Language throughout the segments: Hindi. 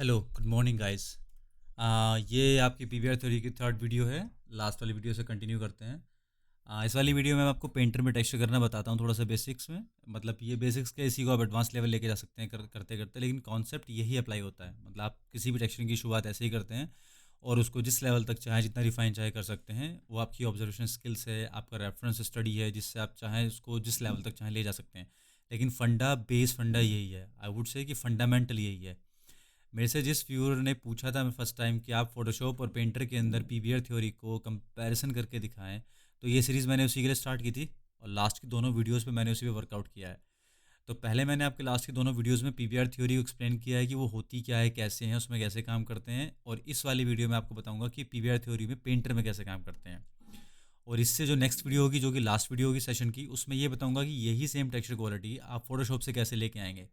Hello, good morning guys. ये आपकी पीवीआर थ्योरी की थर्ड वीडियो है। लास्ट वाली वीडियो से कंटिन्यू करते हैं। इस वाली वीडियो में मैं आपको पेंटर में टेक्सचर करना बताता हूँ थोड़ा सा बेसिक्स में। मतलब ये बेसिक्स के इसी को आप एडवांस लेवल लेके जा सकते हैं करते करते, लेकिन कॉन्सेप्ट यही अप्लाई होता है। मतलब आप किसी भी टेक्सचरिंग की शुरुआत ऐसे ही करते हैं और उसको जिस लेवल तक चाहे जितना रिफाइन चाहे कर सकते हैं। वो आपकी ऑब्जर्वेशन स्किल्स है, आपका रेफरेंस स्टडी है, जिससे आप चाहें उसको जिस लेवल तक चाहें ले जा सकते हैं। लेकिन फंडा यही है, आई वुड से कि फंडामेंटल यही है। मेरे से जिस व्यूअर ने पूछा था मैं फर्स्ट टाइम कि आप फोटोशॉप और पेंटर के अंदर पीवीआर थ्योरी को कंपैरिजन करके दिखाएं, तो ये सीरीज़ मैंने उसी के लिए स्टार्ट की थी और लास्ट की दोनों वीडियोस पे मैंने उसी पे वर्कआउट किया है। तो पहले मैंने आपके लास्ट की दोनों वीडियोस में पीवीआर थ्योरी को एक्सप्लेन किया है कि वो होती क्या है, कैसे हैं, उसमें कैसे काम करते हैं, और इस वाली वीडियो में आपको बताऊंगा कि पीवीआर थ्योरी में पेंटर में कैसे काम करते हैं। और इससे जो नेक्स्ट वीडियो होगी, जो कि लास्ट वीडियो होगी सेशन की, उसमें ये बताऊंगा कि यही सेम टेक्सचर क्वालिटी आप फोटोशॉप से कैसे लेके आएंगे।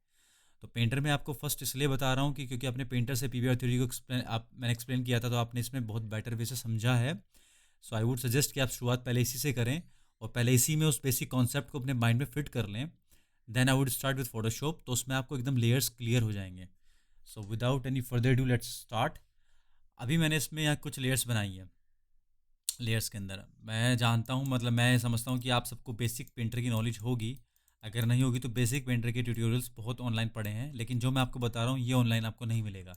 तो पेंटर में आपको फर्स्ट इसलिए बता रहा हूँ कि क्योंकि आपने पेंटर से पीवीआर थ्योरी को मैंने एक्सप्लेन किया था, तो आपने इसमें बहुत बेटर वे से समझा है। सो आई वुड सजेस्ट कि आप शुरुआत पहले इसी से करें और पहले इसी में उस बेसिक कॉन्सेप्ट को अपने माइंड में फिट कर लें। Then I would start with Photoshop, तो उसमें आपको एकदम लेयर्स क्लियर हो जाएंगे। So without any further ado let's start. अभी मैंने इसमें यहाँ कुछ लेयर्स बनाई हैं। लेयर्स के अंदर मैं जानता हूँ, मतलब मैं समझता हूँ कि आप सबको बेसिक पेंटर की नॉलेज होगी। अगर नहीं होगी तो बेसिक पेंटर के ट्यूटोरियल्स बहुत ऑनलाइन पड़े हैं, लेकिन जो मैं आपको बता रहा हूँ ये ऑनलाइन आपको नहीं मिलेगा।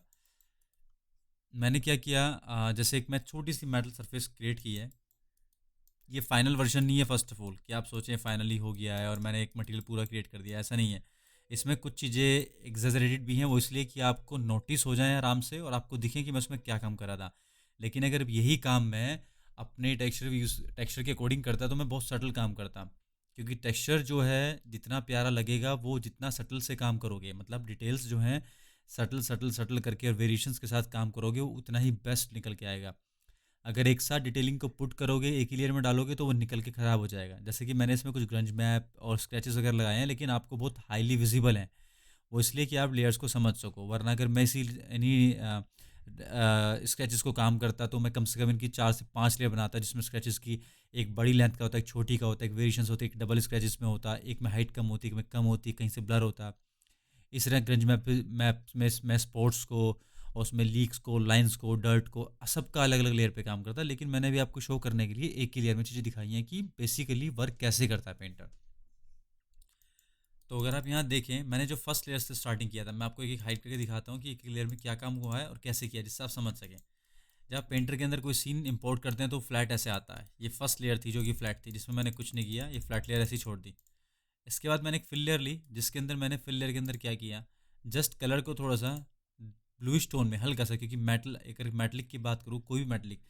मैंने क्या किया, जैसे एक मैं छोटी सी मेटल सरफेस क्रिएट की है। ये फाइनल वर्जन नहीं है फर्स्ट ऑफ ऑल कि आप सोचें फाइनली हो गया है और मैंने एक मटेरियल पूरा क्रिएट कर दिया, ऐसा नहीं है। इसमें कुछ चीज़ें एग्जेजरेटेड भी हैं, वो इसलिए कि आपको नोटिस हो जाए आराम से और आपको दिखें कि मैं उसमें क्या काम कर रहा था। लेकिन अगर यही काम मैं अपने टेक्सचर के अकॉर्डिंग करता तो मैं बहुत सटल काम करता। क्योंकि टेक्सचर जो है जितना प्यारा लगेगा वो जितना सटल से काम करोगे, मतलब डिटेल्स जो हैं सटल सटल सटल करके और वेरिएशंस के साथ काम करोगे, वो उतना ही बेस्ट निकल के आएगा। अगर एक साथ डिटेलिंग को पुट करोगे, एक ही लेयर में डालोगे, तो वो निकल के ख़राब हो जाएगा। जैसे कि मैंने इसमें कुछ ग्रंज मैप और स्क्रैचेस वगैरह लगाए हैं, लेकिन आपको बहुत हाईली विजिबल हैं। वो इसलिए कि आप लेयर्स को समझ सको, वरना अगर मैं इसी इन्हीं स्क्रैचेस को काम करता तो मैं कम से कम इनकी 4 से 5 लेयर बनाता, जिसमें स्क्रैचेस की एक बड़ी लेंथ का होता है, एक छोटी का होता है, एक वेरिएशंस होती है, एक डबल स्क्रैचेस में होता, एक में हाइट कम होती, एक में कम होती, कहीं से ब्लर होता। इस तरह ग्रंज मैप में मैं स्पोर्ट्स को और उसमें लीक्स को, लाइंस को, डर्ट को, सबका अलग अलग लेयर पे काम करता है। लेकिन मैंने भी आपको शो करने के लिए एक ही लेयर में चीज़ें दिखाई हैं कि बेसिकली वर्क कैसे करता है पेंटर। तो अगर आप यहाँ देखें, मैंने जो फर्स्ट लेयर से स्टार्टिंग किया था, मैं आपको एक एक हाइट करके दिखाता हूँ कि एक लेयर में क्या काम हुआ है और कैसे किया, जिससे आप समझ सकें। जब आप पेंटर के अंदर कोई सीन इंपोर्ट करते हैं तो फ्लैट ऐसे आता है। ये फर्स्ट लेयर थी जो कि फ्लैट थी, जिसमें मैंने कुछ नहीं किया, ये फ्लैट लेयर ऐसे ही छोड़ दी। इसके बाद मैंने एक फिल लेयर ली, जिसके अंदर मैंने फिल लेयर के अंदर क्या किया, जस्ट कलर को थोड़ा सा ब्लूइश टोन में हल्का सा, क्योंकि मेटल, अगर मेटलिक की बात करूँ, कोई भी मेटलिक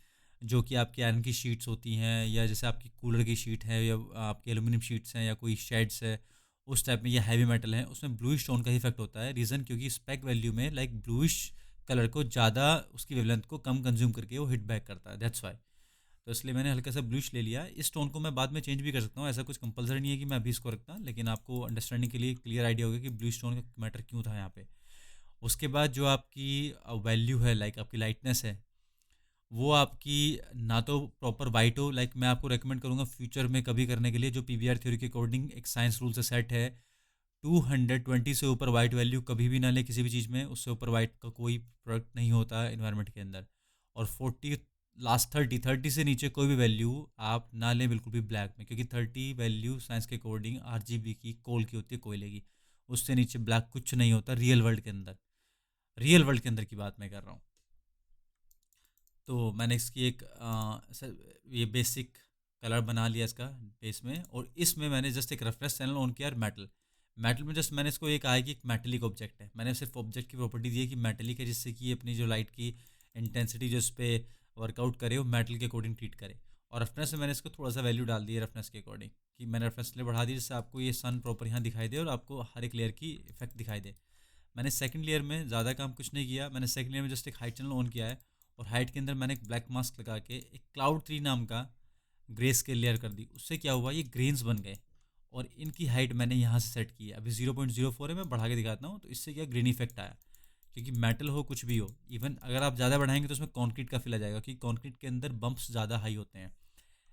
जो कि आपकी आयरन की शीट्स होती हैं, या जैसे आपकी कूलर की शीट है, या आपकी एलुमिनियम शीट्स हैं, या कोई शेड्स है, उस टाइप में ये हैवी मेटल है, उसमें ब्लूइश टोन का ही इफेक्ट होता है। रीज़न क्योंकि स्पेक वैल्यू में लाइक ब्लूइश कलर को ज़्यादा, उसकी वेवलेंथ को कम कंज्यूम करके वो हिट बैक करता है, दैट्स वाई। तो इसलिए मैंने हल्का सा ब्लूइश ले लिया। इस टोन को मैं बाद में चेंज भी कर सकता हूँ, ऐसा कुछ कंपलसरी नहीं है कि मैं अभी इसको रखता, लेकिन आपको अंडरस्टैंडिंग के लिए क्लियर आइडिया होगा कि ब्लूइश टोन का मैटर क्यों था यहाँ पे। उसके बाद जो आपकी वैल्यू है, लाइक आपकी लाइटनेस है, वो आपकी ना तो प्रॉपर वाइट हो। लाइक मैं आपको रेकमेंड करूँगा फ्यूचर में कभी करने के लिए, जो पीवीआर थ्योरी के अकॉर्डिंग एक साइंस रूल से सेट है, 220 से ऊपर वाइट वैल्यू कभी भी ना ले किसी भी चीज़ में, उससे ऊपर वाइट का कोई प्रोडक्ट नहीं होता है इन्वायरमेंट के अंदर। और 40, लास्ट 30 से नीचे कोई भी वैल्यू आप ना लें बिल्कुल भी ब्लैक में, क्योंकि 30 वैल्यू साइंस के अकॉर्डिंग आरजीबी की, कोल की होती है, कोयले की। उससे नीचे ब्लैक कुछ नहीं होता रियल वर्ल्ड के अंदर। रियल वर्ल्ड के अंदर की बात मैं कर रहा हूँ। तो मैंने इसकी एक ये बेसिक कलर बना लिया इसका बेस में, और इसमें मैंने जस्ट एक रेफरेंस चैनल ऑन किया, मेटल। मेटल में जस्ट मैंने इसको एक आया कि एक मेटलिक ऑब्जेक्ट है, मैंने सिर्फ ऑब्जेक्ट की प्रॉपर्टी दी है कि मेटलिक है, जिससे कि अपनी जो लाइट की इंटेंसिटी जो इस पर वर्कआउट करे वो मेटल के अकॉर्डिंग ट्रीट करे। और रेफरेंस में मैंने इसको थोड़ा सा वैल्यू डाल दी है रेफरेंस के अकॉर्डिंग, कि मैंने रेफरेंस ले बढ़ा दी, जिससे आपको ये सन प्रॉपर यहाँ दिखाई दे और आपको हर एक लेयर की इफेक्ट दिखाई दे। मैंने सेकंड लेयर में ज़्यादा काम कुछ नहीं किया, मैंने सेकंड लेयर में जस्ट एक हाइट चैनल ऑन किया है, और हाइट के अंदर मैंने एक ब्लैक मास्क लगा के एक क्लाउड ट्री नाम का ग्रे स्केल लेयर कर दी। उससे क्या हुआ, ये ग्रेन्स बन गए, और इनकी हाइट मैंने यहाँ से सेट की है। अभी 0.04 है, मैं बढ़ा के दिखाता हूँ। तो इससे क्या ग्रेन इफेक्ट आया, क्योंकि मेटल हो कुछ भी हो, इवन अगर आप ज़्यादा बढ़ाएंगे तो उसमें कॉन्क्रीट का फील आ जाएगा, क्योंकि कॉन्क्रीट के अंदर बम्प्स ज़्यादा हाई होते हैं।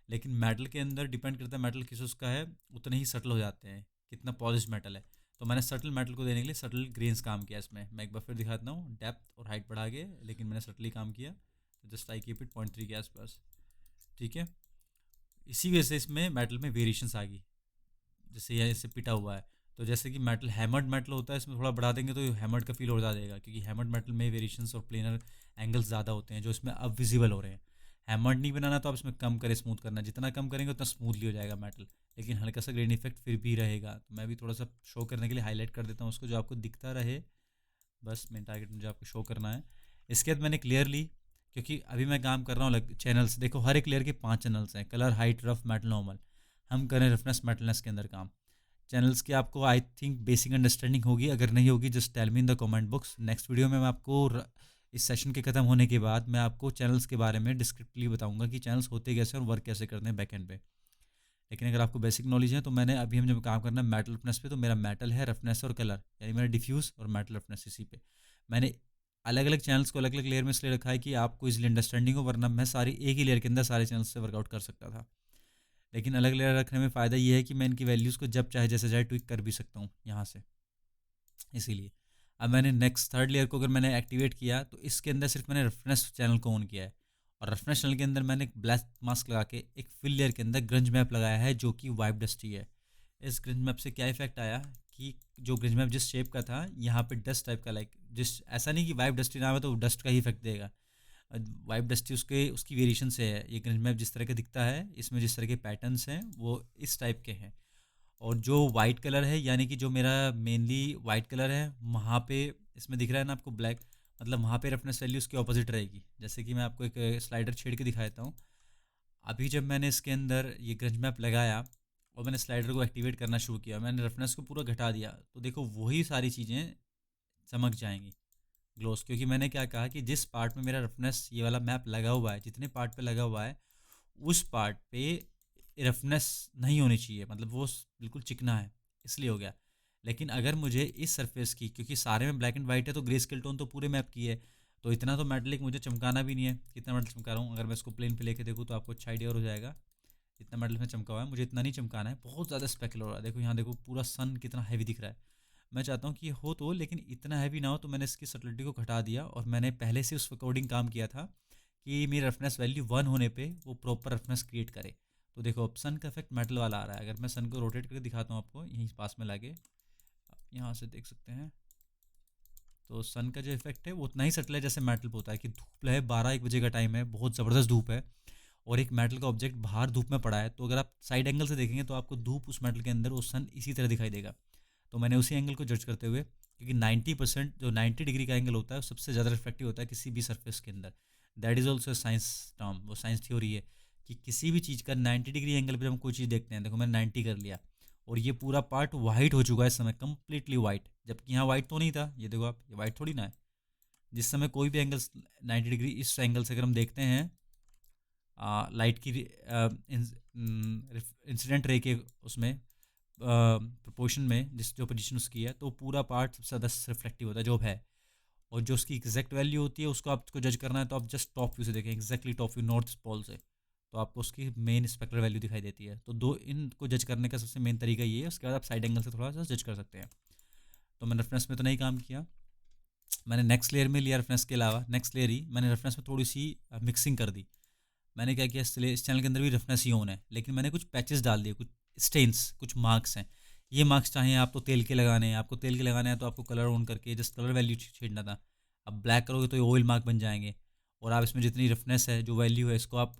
लेकिन मेटल के अंदर डिपेंड करता है मेटल किस उसका है, उतने ही सटल हो जाते हैं, कितना पॉलिश मेटल है। तो मैंने सटल मेटल को देने के लिए सटल ग्रेन्स काम किया इसमें। मैं एक बार फिर दिखाता हूँ, डेप्थ और हाइट बढ़ा के, लेकिन मैंने सटली काम किया। तो जस्ट आई कीप इट 0.3 के आसपास, ठीक है। इसी वजह से इसमें मेटल में वेरिएशंस आ गई, जैसे यह इससे पिटा हुआ है। तो जैसे कि मेटल हैमर्ड मेटल होता है, इसमें थोड़ा बढ़ा देंगे तो हैमर्ड का फील और ज़्यादा देगा, क्योंकि हैमर्ड मेटल में वेरिएशंस और प्लेनर एंगल्स ज़्यादा होते हैं जो इसमें अब विजिबल हो रहे हैं। हैमर्ड नहीं बनाना तो आप इसमें कम करें, स्मूथ करना, जितना कम करेंगे उतना स्मूथली हो जाएगा मेटल, लेकिन हल्का सा ग्रेन इफेक्ट फिर भी रहेगा। तो मैं भी थोड़ा सा शो करने के लिए हाईलाइट कर देता हूँ उसको, जो आपको दिखता रहे, बस मेन टारगेट मुझे आपको शो करना है। इसके बाद मैंने क्लियर ली, क्योंकि अभी मैं काम कर रहा हूँ चैनल्स, देखो हर एक लेयर के 5 चैनल्स हैं, colour, height, rough, metal, normal. हम करें रफनेस मेटलनेस के अंदर काम। चैनल्स की आपको आई थिंक बेसिक अंडरस्टैंडिंग होगी, अगर नहीं होगी just tell me in the comment box. Next video में मैं आपको इस सेशन के ख़त्म होने के बाद मैं आपको चैनल्स के बारे में डिस्क्रिप्टिवली बताऊंगा कि चैनल्स होते कैसे और वर्क कैसे करते हैं बैक एंड पे। लेकिन अगर आपको बेसिक नॉलेज है तो मैंने अभी हम जब काम करना है मेटल रफनेस पे, तो मेरा मेटल है, रफनेस और कलर, यानी मेरा डिफ्यूज़ और मेटल रफनेस, इसी पे मैंने अलग अलग चैनल्स को अलग अलग लेयर में इसलिए रखा है कि आपको इजीली अंडरस्टैंडिंग हो, वरना मैं सारी एक ही लेयर के अंदर सारे चैनल्स से वर्कआउट कर सकता था। लेकिन अलग लेयर रखने में फ़ायदा ये है कि मैं इनकी वैल्यूज़ को जब चाहे जैसे चाहे ट्विक कर भी सकता हूँ यहाँ से, इसीलिए। अब मैंने नेक्स्ट थर्ड लेयर को अगर मैंने एक्टिवेट किया तो इसके अंदर सिर्फ मैंने रेफरेंस चैनल को ऑन किया है, और रेफरेंस चैनल के अंदर मैंने एक ब्लैक मास्क लगा के एक फिल लेयर के अंदर ग्रंज मैप लगाया है, जो कि वाइप डस्टी है। इस ग्रंज मैप से क्या इफेक्ट आया कि जो ग्रंज मैप जिस शेप का था, यहाँ पे डस्ट टाइप का, लाइक जिस, ऐसा नहीं कि वाइप डस्टी नाम है तो डस्ट का ही इफेक्ट देगा। वाइप डस्टी उसकी वेरिएशन से है। ये ग्रंज मैप जिस तरह का दिखता है, इसमें जिस तरह के पैटर्न्स हैं वो इस टाइप के हैं। और जो वाइट कलर है, यानी कि जो मेरा मेनली वाइट कलर है, वहाँ पे इसमें दिख रहा है ना आपको ब्लैक, मतलब वहाँ पे रेफरेंस वैल्यू उसके ऑपोजिट रहेगी। जैसे कि मैं आपको एक स्लाइडर छेड़ के दिखा देता हूँ। अभी जब मैंने इसके अंदर ये ग्रंज मैप लगाया और मैंने स्लाइडर को एक्टिवेट करना शुरू किया, मैंने रेफरेंस को पूरा घटा दिया, तो देखो वही सारी चीज़ें चमक जाएंगी, ग्लोस। क्योंकि मैंने क्या कहा कि जिस पार्ट में मेरा रेफरेंस ये वाला मैप लगा हुआ है, जितने पार्ट पे लगा हुआ है, उस पार्ट पे रफनेस नहीं होनी चाहिए, मतलब वो बिल्कुल चिकना है, इसलिए हो गया। लेकिन अगर मुझे इस सरफेस की, क्योंकि सारे में ब्लैक एंड वाइट है तो ग्रे स्केल टोन तो पूरे मैप की है, तो इतना तो मेटलिक मुझे चमकाना भी नहीं है। कितना मेटल चमका रहा हूँ, अगर मैं इसको प्लेन पे लेके देखूँ तो आपको अच्छा आइडिया हो जाएगा। इतना मेटल में चमका हुआ है, मुझे इतना नहीं चमकाना है, बहुत ज़्यादा स्पेकल हो रहा है। देखो यहाँ, देखो पूरा सन कितना हैवी दिख रहा है। मैं चाहता हूँ कि ये हो तो, लेकिन इतना हैवी ना हो, तो मैंने इसकी सटलिटी को घटा दिया, और मैंने पहले से उस अकॉर्डिंग काम किया था कि मेरी रफनेस वैल्यू 1 होने पे वो प्रॉपर रफनेस क्रिएट करे। तो देखो अब सन का इफेक्ट मेटल वाला आ रहा है। अगर मैं सन को रोटेट करके दिखाता हूँ आपको, यहीं पास में लाके, आप यहाँ से देख सकते हैं, तो सन का जो इफेक्ट है वो उतना ही सटल है जैसे मेटल पे होता है। कि धूप है, 12-1 बजे का टाइम है, बहुत ज़बरदस्त धूप है, और एक मेटल का ऑब्जेक्ट बाहर धूप में पड़ा है, तो अगर आप साइड एंगल से देखेंगे तो आपको धूप उस मेटल के अंदर, वो सन इसी तरह दिखाई देगा। तो मैंने उसी एंगल को जज करते हुए, क्योंकि 90% जो 90 डिग्री का एंगल होता है वो सबसे ज़्यादा रिफ्लेक्टिव होता है किसी भी सरफेस के अंदर। That is also science term, वो साइंस थ्योरी है कि किसी भी चीज़ का 90 डिग्री एंगल पर हम कोई चीज़ देखते हैं। देखो मैंने 90 कर लिया, और ये पूरा पार्ट वाइट हो चुका है इस समय, कम्प्लीटली वाइट, जबकि यहाँ वाइट तो नहीं था। ये देखो आप, ये वाइट थोड़ी ना है। जिस समय कोई भी एंगल 90 डिग्री इस एंगल से अगर हम देखते हैं, लाइट की इंसिडेंट रे के उसमें प्रोपोर्शन में, जिस जो पोजीशन उसकी है, तो पूरा पार्ट सबसे ज़्यादा रिफ्लेक्टिव होता है जो है। और जो उसकी एग्जैक्ट वैल्यू होती है उसको आपको जज करना है, तो आप जस्ट टॉप व्यू से देखें, exactly top view north pole से, तो आपको उसकी मेन स्पेक्ट्रल वैल्यू दिखाई देती है। तो दो इनको जज करने का सबसे मेन तरीका ये है। उसके बाद आप साइड एंगल से थोड़ा सा जज कर सकते हैं। तो मैंने रेफरेंस में तो नहीं काम किया, मैंने नेक्स्ट लेयर में लिया रेफरेंस के अलावा, नेक्स्ट लेयर ही मैंने रेफरेंस में थोड़ी सी मिक्सिंग कर दी। मैंने क्या किया, इस चैनल के अंदर भी रफनेस ही ऑन है, लेकिन मैंने कुछ पैचेस डाल दिए, कुछ स्टेन्स, कुछ मार्क्स हैं। ये मार्क्स चाहें आप तो तेल के लगाने हैं, आपको तेल के लगाने हैं तो आपको कलर ऑन करके जस्ट कलर वैल्यू छेड़ना था। अब ब्लैक करोगे तो ये ऑयल मार्क बन जाएंगे, और आप इसमें जितनी रफनेस है, जो वैल्यू है, इसको आप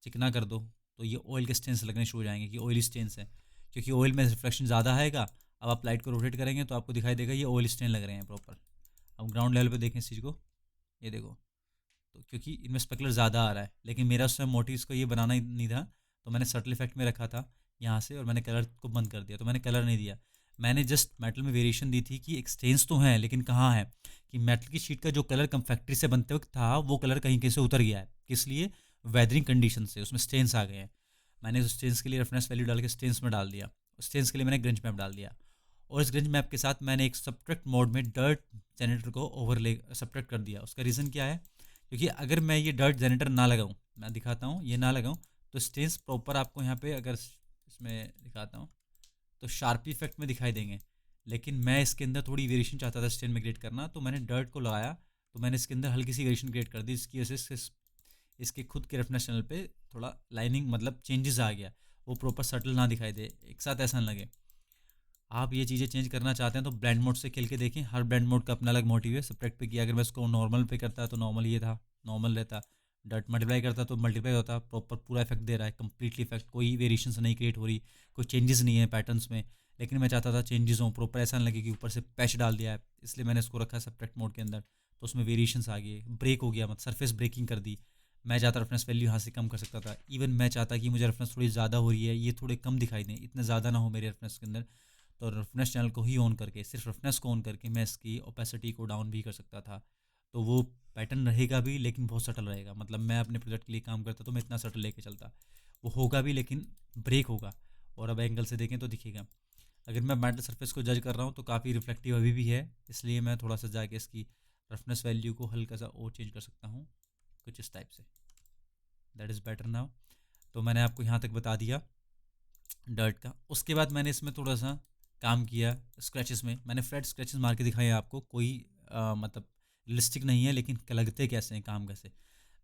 चिकना कर दो तो ये ऑयल के स्टेन्स लगने शुरू हो जाएंगे कि ऑयली स्टेन्स है, क्योंकि ऑयल में रिफ्लेक्शन ज़्यादा आएगा। अब आप लाइट को रोटेट करेंगे तो आपको दिखाई देगा ये ऑयल स्टेन लग रहे हैं प्रॉपर। अब ग्राउंड लेवल पे देखें इस चीज़ को, ये देखो, तो क्योंकि इनमें स्पेकुलर ज़्यादा आ रहा है, लेकिन मेरा उस समय मोटिव इसको ये बनाना ही नहीं था, तो मैंने सटल इफेक्ट में रखा था यहाँ से, और मैंने कलर को बंद कर दिया। तो मैंने कलर नहीं दिया, मैंने जस्ट मेटल में वेरिएशन दी थी कि एक्सचेंज तो है, लेकिन कहाँ है कि मेटल की शीट का जो कलर कम फैक्ट्री से बनते वक्त था, वो कलर कहीं कहीं से उतर गया है। किस लिए? वेदरिंग कंडीशन से उसमें स्टेन्स आ गए हैं। मैंने उस स्टेन्स के लिए रेफरेंस वैल्यू डाल के स्टेन्स में डाल दिया, स्टेन्स के लिए मैंने ग्रंज मैप डाल दिया, और इस ग्रंज मैप के साथ मैंने एक सब्ट्रैक्ट मोड में डर्ट जनरेटर को ओवरले सब्ट्रैक्ट कर दिया। उसका रीज़न क्या है, क्योंकि अगर मैं ये डर्ट जनरेटर ना लगाऊं, मैं दिखाता हूँ, ये ना लगाऊं, तो स्टेन्स प्रॉपर आपको यहाँ पे, अगर इसमें दिखाता हूँ तो शार्पी इफेक्ट में दिखाई देंगे। लेकिन मैं इसके अंदर थोड़ी वेरिएशन चाहता था स्टेन में क्रिएट करना, तो मैंने डर्ट को लगाया, तो मैंने इसके अंदर हल्की सी वेरिएशन क्रिएट कर दी, जिसकी वजह से इसके खुद के रफनेस चैनल पे थोड़ा लाइनिंग मतलब चेंजेस आ गया, वो प्रॉपर सटल ना दिखाई दे, एक साथ ऐसा ना लगे। आप ये चीज़ें चेंज करना चाहते हैं तो ब्लेंड मोड से खेल के देखें, हर ब्लेंड मोड का अपना अलग मोटिव है। सब्ट्रैक्ट पे किया, अगर मैं इसको नॉर्मल पे करता तो नॉर्मल ये था, नॉर्मल रहता। डट मल्टीप्लाई करता तो मल्टीप्लाई होता, प्रॉपर पूरा इफेक्ट दे रहा है, कंप्लीटली इफेक्ट, कोई वेरिएशन नहीं क्रिएट हो रही, कोई चेंजेस नहीं है पैटर्न्स में। लेकिन मैं चाहता था चेंजेस हों, प्रॉपर ऐसा ना लगे कि ऊपर से पैच डाल दिया है, इसलिए मैंने इसको रखा सब्ट्रैक्ट मोड के अंदर। तो उसमें वेरिएशंस आ गए, ब्रेक हो गया, मतलब सरफेस ब्रेकिंग कर दी। मैं चाहता रेफरेंस वैल्यू यहाँ से कम कर सकता था, इवन मैं चाहता कि मुझे रेफरेंस थोड़ी ज़्यादा हो रही है, ये थोड़े कम दिखाई दें, इतने ज़्यादा ना हो मेरे रेफरेंस के अंदर। तो रफनेस चैनल को ही ऑन करके, सिर्फ रफनेस को ऑन करके मैं इसकी ओपेसिटी को डाउन भी कर सकता था। तो वो पैटर्न रहेगा भी लेकिन बहुत सटल रहेगा, मतलब मैं अपने प्रोजेक्ट के लिए काम करता तो मैं इतना सटल लेके चलता, वो होगा भी लेकिन ब्रेक होगा। और अब एंगल से देखें तो दिखेगा। अगर मैं मेटल सरफेस को जज कर रहा हूँ तो काफ़ी रिफ्लेक्टिव अभी भी है, इसलिए मैं थोड़ा सा जाके इसकी रफनेस वैल्यू को हल्का सा और चेंज कर सकता हूँ, कुछ इस टाइप से। That is better now. तो मैंने आपको यहाँ तक बता दिया डर्ट का। उसके बाद मैंने इसमें थोड़ा सा काम किया स्क्रैचेस में, मैंने फ्लैट स्क्रैचेस मार के दिखाए हैं आपको, कोई मतलब रियलिस्टिक नहीं है लेकिन लगते कैसे हैं, काम कैसे।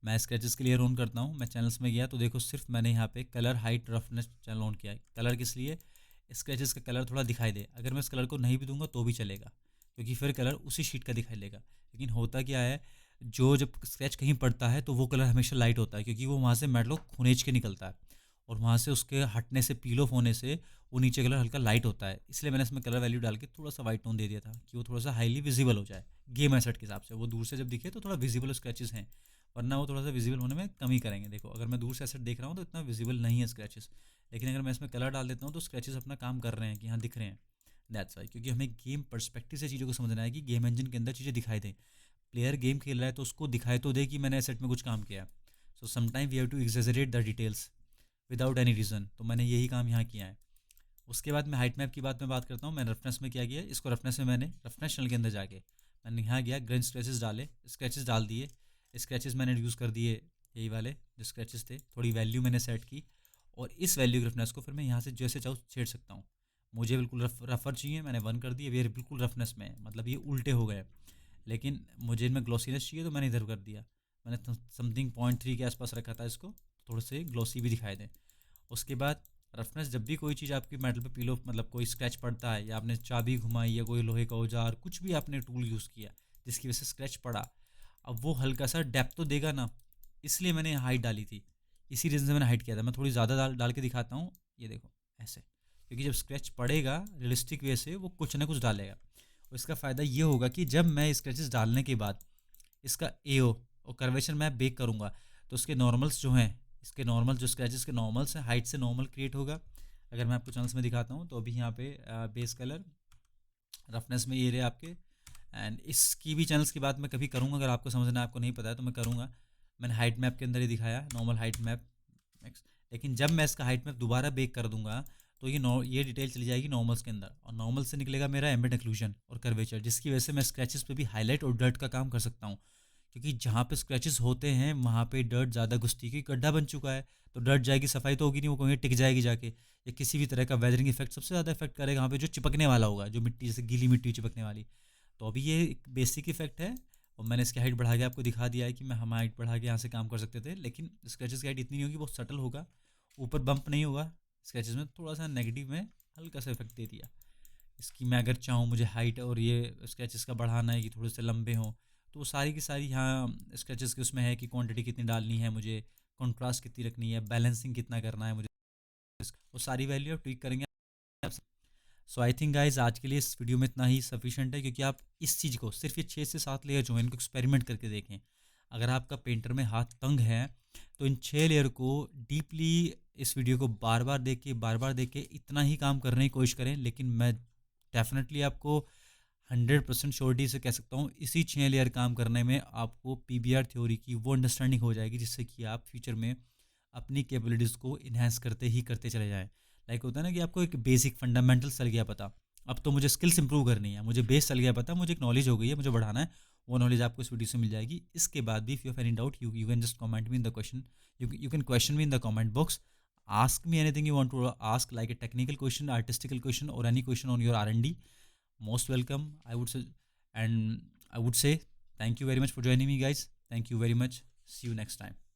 मैं स्क्रैचेस के लिए ऑन करता हूँ, मैं चैनल्स में गया तो देखो सिर्फ मैंने यहाँ पे colour height roughness channel on किया है। कलर किस लिए, स्क्रैचेस का कलर थोड़ा दिखाई दे, अगर मैं इस कलर को नहीं भी दूंगा तो भी चलेगा, क्योंकि फिर कलर उसी शीट का दिखाई देगा। लेकिन होता क्या है, जो जब स्क्रैच कहीं पड़ता है तो वो कलर हमेशा लाइट होता है, क्योंकि वो वहाँ से मेटल खुनेच के निकलता है, और वहाँ से उसके हटने से, पील ऑफ होने से वो नीचे कलर हल्का लाइट होता है। इसलिए मैंने इसमें कलर वैल्यू डाल के थोड़ा सा वाइट टोन दे दिया था, कि वो थोड़ा सा हाईली विजिबल हो जाए गेम एसेट के हिसाब से, वो दूर से जब दिखे तो थोड़ा विजिबल स्क्रैचेस हैं, वरना वो थोड़ा सा विजिबल होने में कमी करेंगे। देखो अगर मैं दूर से एसेट देख रहा हूँ तो इतना विजिबल नहीं है स्क्रैचेस, लेकिन अगर मैं इसमें कलर डाल देता हूँ तो स्क्रैचेस अपना काम कर रहे हैं कि हाँ दिख रहे हैं। दैट्स वाई, क्योंकि हमें गेम पर्सपेक्टिव से चीज़ों को समझना है कि गेम इंजन के अंदर चीज़ें दिखाई दें। प्लेयर गेम खेल रहा है तो उसको दिखाई तो दे कि मैंने एसेट में कुछ काम किया। So sometime we have to exaggerate the details without any reason, तो मैंने यही काम यहाँ किया है। उसके बाद मैं हाइट मैप की बात करता हूँ। मैंने रेफरेंस में क्या किया, इसको रेफरेंस में मैंने रेफरेंस चैनल के अंदर जाके मैंने यहाँ गया, ग्रेन स्क्रैचेस डाले, स्क्रैचेस डाल दिए, स्क्रैचेस मैंने यूज़ कर दिए यही वाले जो स्क्रैचेस थे, थोड़ी वैल्यू मैंने सेट की, और इस वैल्यू की रफनेस को फिर मैं यहाँ से जैसे चाहूँ छेड़ सकता हूँ। मुझे बिल्कुल रफर चाहिए, मैंने 1 कर दिया, ये बिल्कुल रफनेस में है, मतलब ये उल्टे हो गए। लेकिन मुझे इनमें ग्लॉसीनेस चाहिए तो मैंने इधर कर दिया, मैंने समथिंग 0.3 के आसपास रखा था इसको, थोड़े से ग्लॉसी भी दिखाई दें। उसके बाद रफनेस, जब भी कोई चीज़ आपकी मेटल पे पील ऑफ, मतलब कोई स्क्रैच पड़ता है, या आपने चाबी घुमाई या कोई लोहे का औजार कुछ भी आपने टूल यूज़ किया जिसकी वजह से स्क्रैच पड़ा, अब वो हल्का सा डेप्थ तो देगा ना, इसलिए मैंने हाइट डाली थी, इसी रीज़न से मैंने हाइट किया था। मैं थोड़ी ज़्यादा डाल के दिखाता हूँ, ये देखो ऐसे, क्योंकि जब स्क्रैच पड़ेगा रियलिस्टिक वे से वो कुछ ना कुछ डालेगा, और इसका फ़ायदा ये होगा कि जब मैं स्क्रैचेस डालने के बाद इसका एओ और कर्वेचर मैं बेक करूँगा तो उसके नॉर्मल्स जो हैं, इसके नॉर्मल जो स्क्रैचेस के नॉर्मल्स हैं, हाइट से नॉर्मल क्रिएट होगा। अगर मैं आपको चैनल्स में दिखाता हूँ तो अभी यहाँ पे बेस कलर रफनेस में ये रहे आपके, एंड इसकी भी चैनल्स की बात मैं कभी करूँगा, अगर आपको समझना है, आपको नहीं पता है तो मैं करूँगा। मैंने हाइट मैप के अंदर ही दिखाया नॉर्मल हाइट मैप मैक्स, लेकिन जब मैं इसका हाइट मैप दोबारा बेक कर दूंगा तो ये डिटेल चली जाएगी नॉर्मल्स के अंदर, और नॉर्मल से निकलेगा मेरा एम्बेड एक्लूजन और कर्वेचर, जिसकी वजह से मैं स्क्रैचेस पे भी हाईलाइट और डर्ट का काम कर सकता हूँ, क्योंकि जहाँ पे स्क्रैचेस होते हैं वहाँ पे डर्ट ज़्यादा घुसती, क्योंकि गड्ढा बन चुका है तो डर्ट जाएगी, सफाई तो होगी नहीं, वो कहीं टिक जाएगी जाके, या किसी भी तरह का वेदरिंग इफेक्ट सबसे ज़्यादा इफेक्ट करेगा वहाँ पे जो चिपकने वाला होगा, जो मिट्टी जैसे गीली मिट्टी चिपकने वाली। तो अभी ये एक बेसिक इफेक्ट है, और मैंने इसकी हाइट बढ़ा के आपको दिखा दिया है कि हम हाइट बढ़ा के यहाँ से काम कर सकते थे, लेकिन स्क्रैचेस की हाइट इतनी नहीं होगी, बहुत सटल होगा, ऊपर बम्प नहीं होगा स्क्रैचेस में, थोड़ा सा नेगेटिव में हल्का सा इफेक्ट दे दिया। इसकी मैं अगर चाहूँ, मुझे हाइट और ये स्केचेस का बढ़ाना है कि थोड़े से लंबे हों, तो वो सारी की सारी यहाँ स्केचेस के उसमें है कि क्वांटिटी कितनी डालनी है मुझे, कंट्रास्ट कितनी रखनी है, बैलेंसिंग कितना करना है मुझे, वो सारी वैल्यू आप ट्विक करेंगे। सो आई थिंक गाइज आज के लिए इस वीडियो में इतना ही सफिशिएंट है, क्योंकि आप इस चीज़ को सिर्फ ये 6 से 7 लेयर जो है इनको एक्सपेरिमेंट करके देखें। अगर आपका पेंटर में हाथ तंग है तो इन 6 लेयर को डीपली, इस वीडियो को बार बार देख के इतना ही काम करने की कोशिश करें। लेकिन मैं डेफिनेटली आपको 100% श्योरिटी से कह सकता हूँ, इसी 6 लेयर काम करने में आपको पीबीआर थ्योरी की वो अंडरस्टैंडिंग हो जाएगी जिससे कि आप फ्यूचर में अपनी कैपेबिलिटीज़ को इन्हेंस करते ही करते चले जाएँ। लाइक होता है ना कि आपको एक बेसिक फंडामेंटल चल गया पता, अब तो मुझे स्किल्स इंप्रूव करनी है, मुझे बेस चल गया पता, मुझे एक नॉलेज हो गई है, मुझे बढ़ाना है, वो नॉलेज आपको इस वीडियो से मिल जाएगी। इसके बाद भी if you have any doubt you can just comment me in the question, you can question me in the comment box, ask me anything you want to ask, like a technical question, artistical question, or any question on your R&D. most welcome. I would say, and I would say thank you very much for joining me, guys. Thank you very much. See you next time.